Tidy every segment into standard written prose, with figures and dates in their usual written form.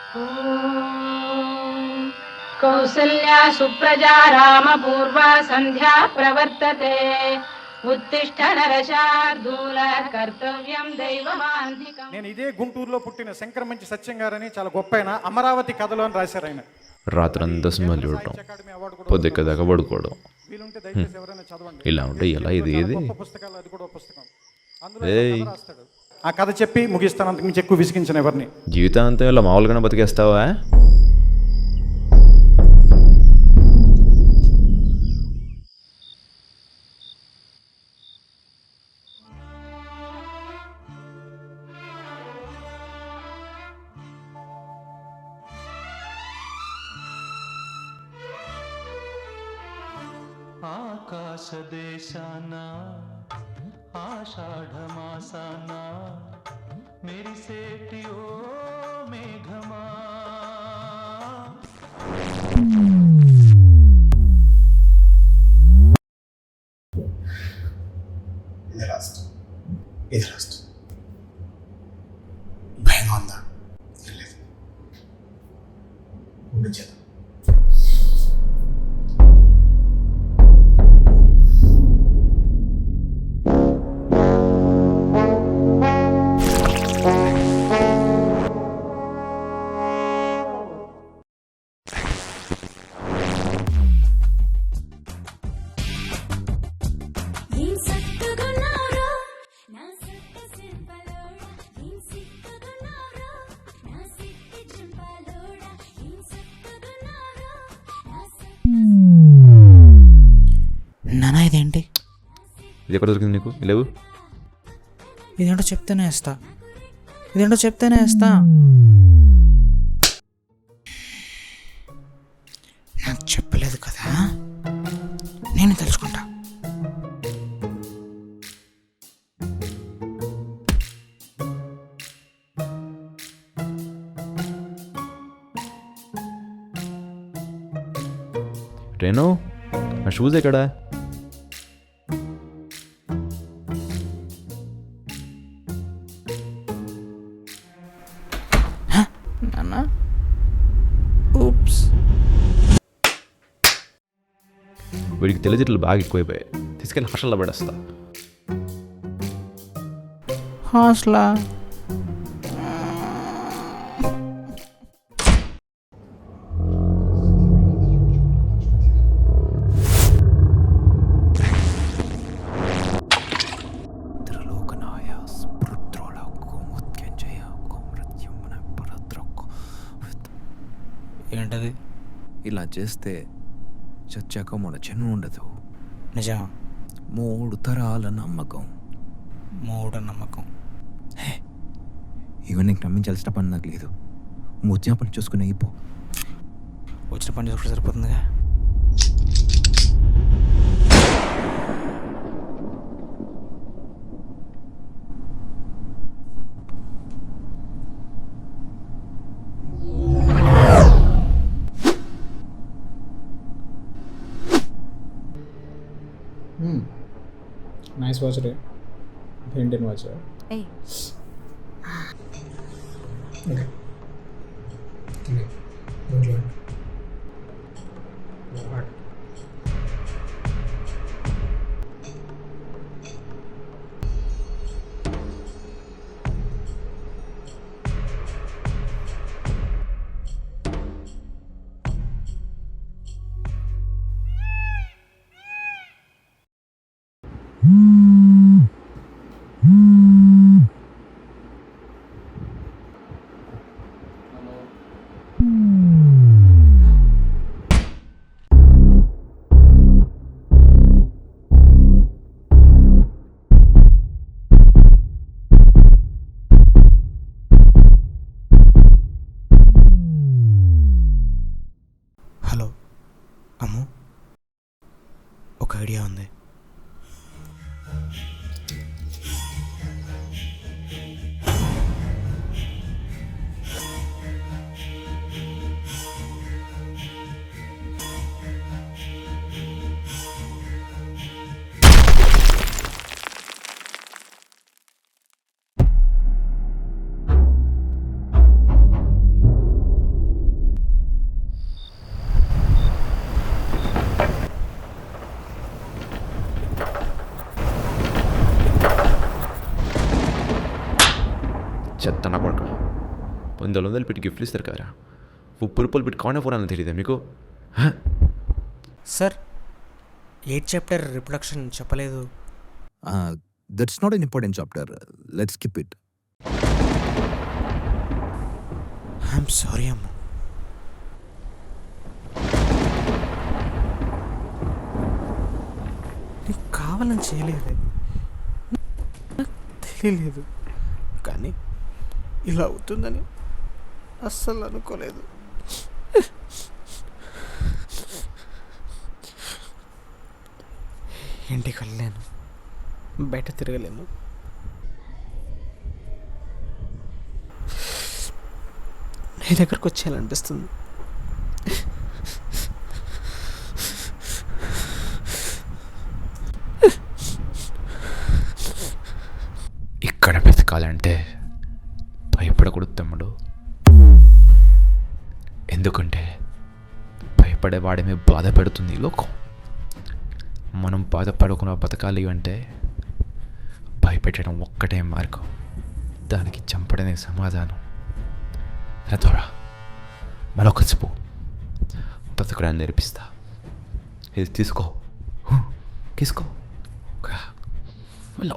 ॐ कौसल्या सुप्रजा रामपूर्वा सन्ध्या प्रवर्तते उत्तिष्ठ नरशार्दूल कर्तव्यं दैवमान्धिकम्. నేను ఇదే గుంటూరులో పుట్టిన శంకరమంచి సత్యం గారని చాలా గొప్ప ఆయన అమరావతి కథలు అని రాశారు ఆయన. రాత్రంతా సినిమాలు చూడటం, పొద్దుక్కదాకా పడుకోవడం, వీలుంటే దయచేసి ఎవరైనా చదవండి. ఇలా ఉంటే ఎలా ఇది ఏది గొప్ప పుస్తకాలు, అది కూడా ఒక పుస్తకం. అందులో ఒక కథ రాస్తాడు. ఆ కథ చెప్పి ముగిస్తాను, అంతకు మించి ఎక్కువ విసిగించిన ఎవరిని. జీవితాంతం ఇలా మామూలుగానే బతికేస్తావా? ఆకాశదేశాన ఆషాఢమాసాన మెరిసేటి ఓ మేఘమా ఇది లాస్ట్ భయంగా ఉందా? లేదు, ఉండించేద్దాం. నానా ఇదేంటి? ఇది ఎక్కడ దొరికింది నీకు? లేవు. ఇదేంటో చెప్తేనే వేస్తా, ఇదేంటో చెప్తేనే వేస్తా. నాకు చెప్పలేదు కదా, నేను తెలుసుకుంటా. రేణు, నా షూస్ ఎక్కడా? నానా ఊప్స్. వీడికి తెలివితేటలు బాగా ఎక్కువైపోయాయి. తీసుకెళ్ళి హాస్టల్లో పడేస్తా. హాస్టలా? ఏంటది? ఇలా చేస్తే చచ్చాక మన జన్మ ఉండదు. నిజం. 3 తరాల నమ్మకం. మూఢనమ్మకం. ఇవన్నీ నీకు నమ్మించాల్సిన పని నాకు లేదు. వచ్చిన పని చూసుకుని అయిపో. వచ్చిన పని చూసుకుంటే సరిపోతుందిగా. నైస్ వాచ్ రే, Indian watch. Hey. Okay. Don't join. What? చెత్త నా కొడుకు 100 పెట్టి గిఫ్ట్లు ఇస్తారు కదరా. రూపాయలు పెట్టి కానే ఫోన్ అని తెలియదా మీకు? సార్ 8th చాప్టర్ రిప్రొడక్షన్ చెప్పలేదు. That's not an important chapter, let's skip it. I'm sorry అమ్మ. నీకు కావాలని చేయలేదు, తెలియలేదు, కానీ ఇలా అవుతుందని అస్సలు అనుకోలేదు. ఇంటికి వెళ్ళలేను, బయట తిరగలేను. నీ దగ్గరకు వచ్చేయాలనిపిస్తుంది. ఇక్కడ బ్రతకాలంటే భయపడకూడదు తమ్ముడు. ఎందుకంటే భయపడేవాడమే బాధ పెడుతుంది ఈ లోకం. మనం బాధపడకుండా బతకాలి అంటే భయపెట్టడం ఒక్కటే మార్గం, దానికి చంపడమే సమాధానం. రథోరా మరొక చెప్పు, బ్రతకడాన్ని నేర్పిస్తా. ఇది తీసుకో, తీసుకో, మళ్ళీ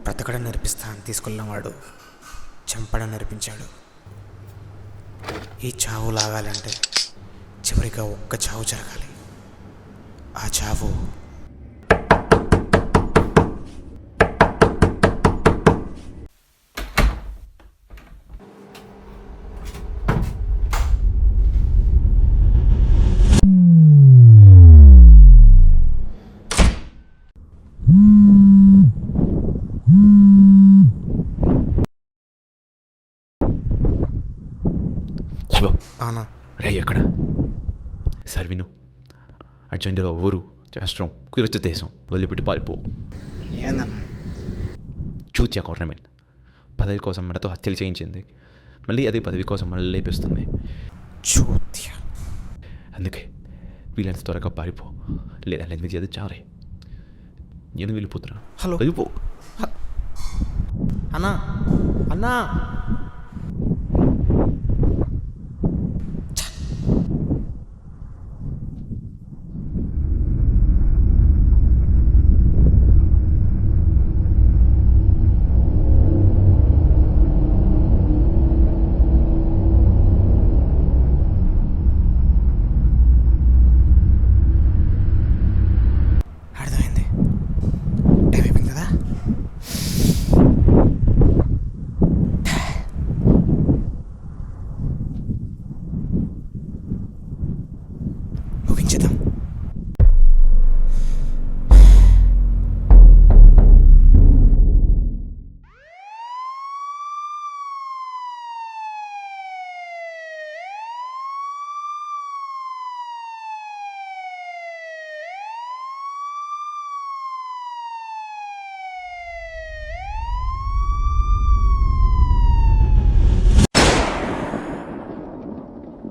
బ్రతకడం నేర్పిస్తా అని తీసుకెళ్ళినవాడు చంపడం నేర్పించాడు. ఈ చావు లాగాలంటే చివరిగా ఒక్క చావు జరగాలి. ఆ చావు ఆనా. రే ఎక్కడ సార్ విను, అర్జెంటుగా ఊరు చేస్తాం, కురచ దేశం వదిలిపెట్టి పారిపో. ఏందన్నా? చూత్యా గవర్నమెంట్ పదవి కోసం మనతో హత్యలు చేయించింది, మళ్ళీ అదే పదవి కోసం మనల్ని లేపిస్తుంది. చూత్య. అందుకే వీళ్ళంత త్వరగా పారిపో, లేదా లేదు అది చారే. నేను వెళ్ళిపోతున్నా. హలో. వెళ్ళిపో. అన్నా, అన్నా. అర్థమైంది, టైం అయిపోయింది కదా. ముగించేద్దాం.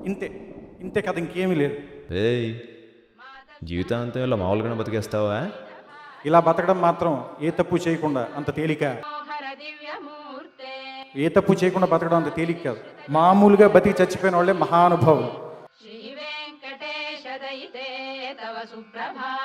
ఇంతే ఇంతే కదా, ఇంకేమీ లేదు. ఏయ్, జీవితాంతం ఇలా మామూలుగానే బతికేస్తావా? ఇలా బతకడం మాత్రం ఏ తప్పు చేయకుండా అంత తేలిక. మనోహర దివ్యమూర్తే ఏ తప్పు చేయకుండా బతకడం అంత తేలిక కాదు. మామూలుగా బతికి చచ్చిపోయిన వాళ్ళే మహానుభావులు. శ్రీ వెంకటేశ దయితే తవ సుప్రభాతం.